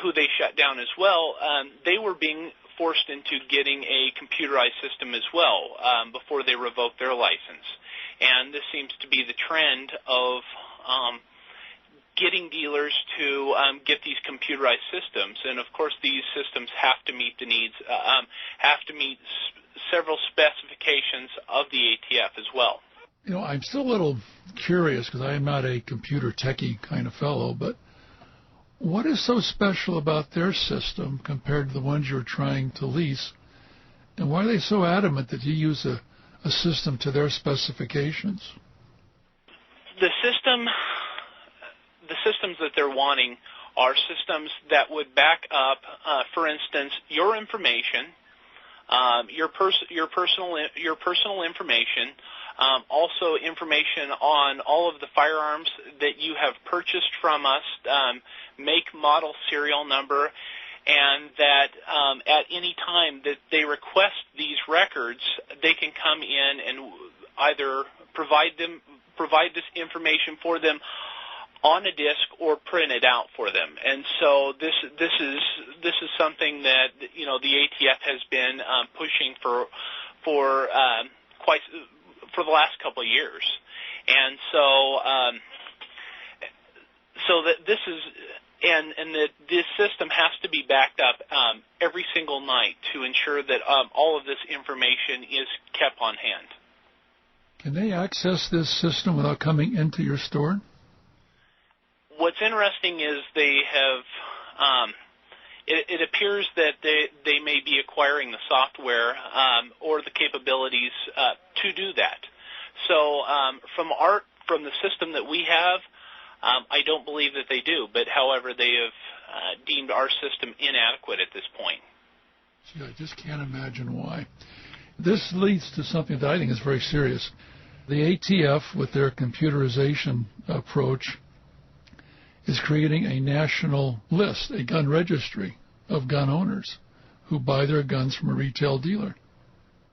who they shut down as well, they were being forced into getting a computerized system as well before they revoked their license. And this seems to be the trend of getting dealers to get these computerized systems. And, of course, these systems have to meet the needs, have to meet several specifications of the ATF as well. You know, I'm still a little curious because I am not a computer techie kind of fellow, but what is so special about their system compared to the ones you're trying to lease? And why are they so adamant that you use a system to their specifications? The systems that they're wanting are systems that would back up, for instance, your information, your personal information, also information on all of the firearms that you have purchased from us, make, model, serial number, and that at any time that they request these records, they can come in and either provide this information for them on a disc or print it out for them. And so this is something that, you know, the ATF has been pushing for the last couple of years. And so that this is and that this system has to be backed up every single night to ensure that all of this information is kept on hand. Can they access this system without coming into your store? What's interesting is they have, it appears that they may be acquiring the software or the capabilities to do that. So from the system that we have, I don't believe that they do. But however, they have deemed our system inadequate at this point. Gee, I just can't imagine why. This leads to something that I think is very serious. The ATF, with their computerization approach, is creating a national list, a gun registry of gun owners who buy their guns from a retail dealer.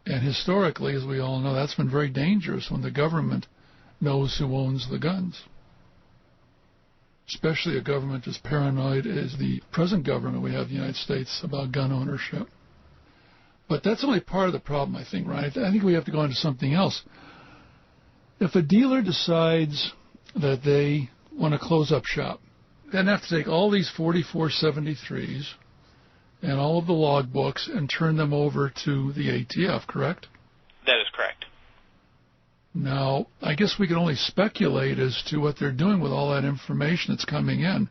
And historically, as we all know, that's been very dangerous when the government knows who owns the guns, especially a government as paranoid as the present government we have in the United States about gun ownership. But that's only part of the problem, I think, Ryan. I think we have to go on to something else. If a dealer decides that they want to close up shop, then have to take all these 4473s and all of the logbooks and turn them over to the ATF, correct? That is correct. Now, I guess we can only speculate as to what they're doing with all that information that's coming in.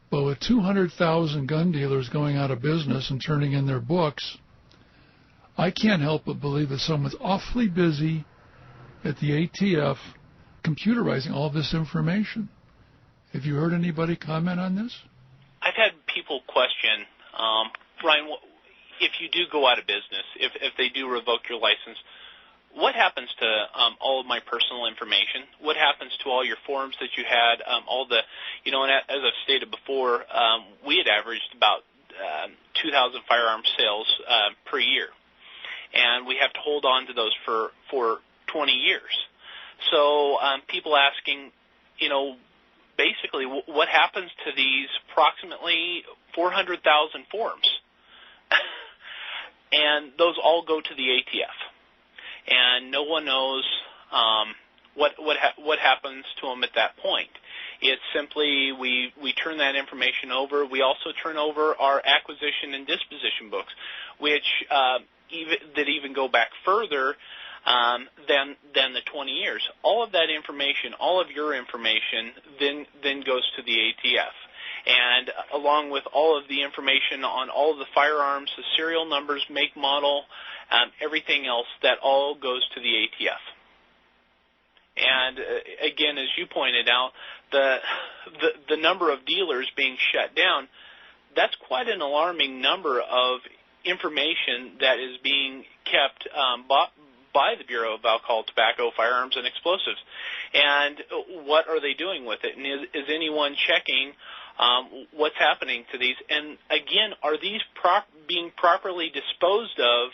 But with 200,000 gun dealers going out of business and turning in their books, I can't help but believe that someone's awfully busy at the ATF computerizing all this information. Have you heard anybody comment on this? I've had people question, Ryan, if you do go out of business, if they do revoke your license, what happens to all of my personal information? What happens to all your forms that you had, all the, you know, and as I've stated before, we had averaged about 2,000 firearm sales per year. And we have to hold on to those for 20 years. So people asking, you know, basically what happens to these approximately 400,000 forms? And those all go to the ATF. And no one knows what happens to them at that point. It's simply we turn that information over. We also turn over our acquisition and disposition books, which even go back further than the 20 years. All of that information, all of your information, then goes to the ATF. And along with all of the information on all of the firearms, the serial numbers, make, model, everything else, that all goes to the ATF. And again, as you pointed out, the number of dealers being shut down, that's quite an alarming number of information that is being kept by the Bureau of Alcohol, Tobacco, Firearms, and Explosives. And what are they doing with it? And is anyone checking what's happening to these? And again, are these being properly disposed of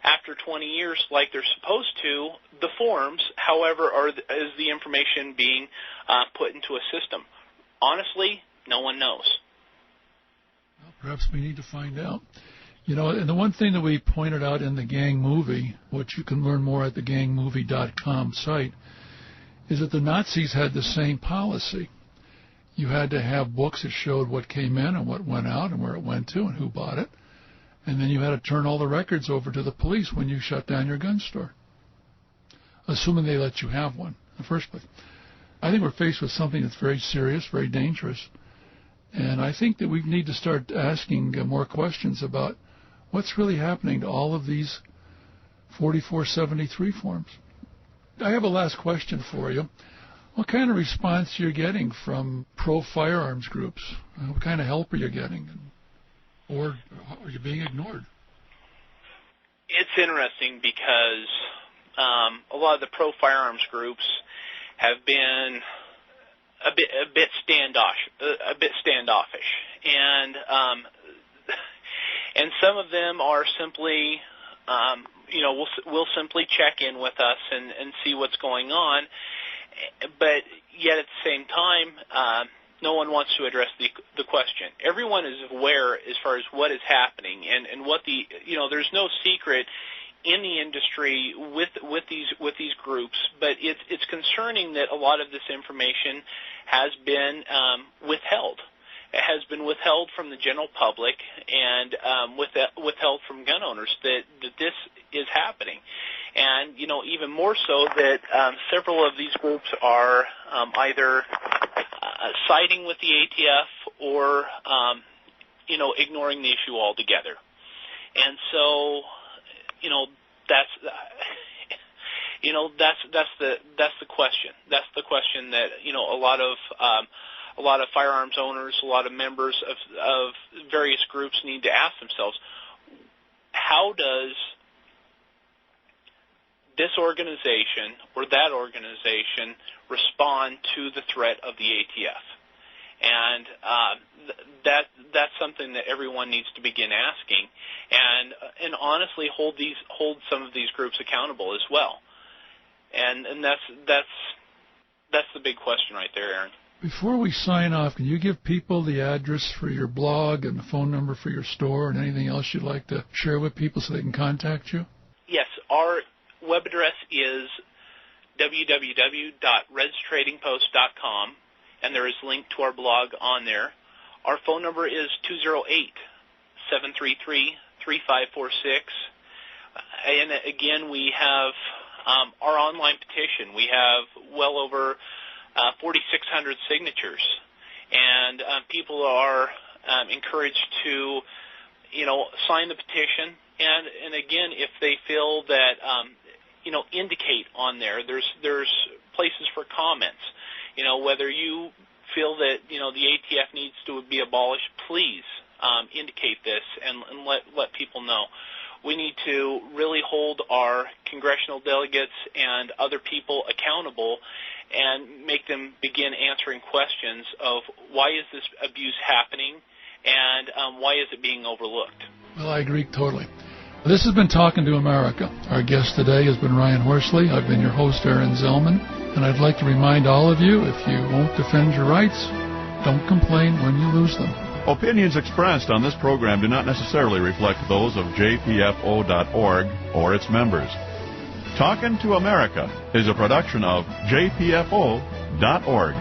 after 20 years like they're supposed to, the forms? However, is the information being put into a system? Honestly, no one knows. Perhaps we need to find out. You know, and the one thing that we pointed out in the gang movie, which you can learn more at the gangmovie.com site, is that the Nazis had the same policy. You had to have books that showed what came in and what went out and where it went to and who bought it. And then you had to turn all the records over to the police when you shut down your gun store, assuming they let you have one in the first place. I think we're faced with something that's very serious, very dangerous. And I think that we need to start asking more questions about what's really happening to all of these 4473 forms. I have a last question for you. What kind of response are you getting from pro-firearms groups? What kind of help are you getting? Or are you being ignored? It's interesting because a lot of the pro-firearms groups have been a bit standoffish, and some of them are simply, will simply check in with us and see what's going on, but yet at the same time, no one wants to address the question. Everyone is aware as far as what is happening and what there's no secret in the industry with these groups, but it's concerning that a lot of this information has been withheld. It has been withheld from the general public and withheld from gun owners that this is happening. And, even more so that several of these groups are either siding with the ATF or, ignoring the issue altogether. And so, that's the question. That's the question that, a lot of firearms owners, a lot of members of various groups need to ask themselves, how does this organization or that organization respond to the threat of the ATF? And that's something that everyone needs to begin asking, and honestly hold some of these groups accountable as well. And that's the big question right there, Aaron. Before we sign off, can you give people the address for your blog and the phone number for your store and anything else you'd like to share with people so they can contact you? Yes, our web address is www.redstradingpost.com, and there is a link to our blog on there. Our phone number is 208-733-3546. And again, we have our online petition. We have well over 4,600 signatures, and people are encouraged to, sign the petition. And again, if they feel that, indicate on there. There's places for comments. Whether you feel that the ATF needs to be abolished, please indicate this and let people know. We need to really hold our congressional delegates and other people accountable and make them begin answering questions of why is this abuse happening and why is it being overlooked. Well, I agree totally. This has been Talking to America. Our guest today has been Ryan Horsley. I've been your host, Aaron Zellman. And I'd like to remind all of you, if you won't defend your rights, don't complain when you lose them. Opinions expressed on this program do not necessarily reflect those of JPFO.org or its members. Talkin' to America is a production of JPFO.org.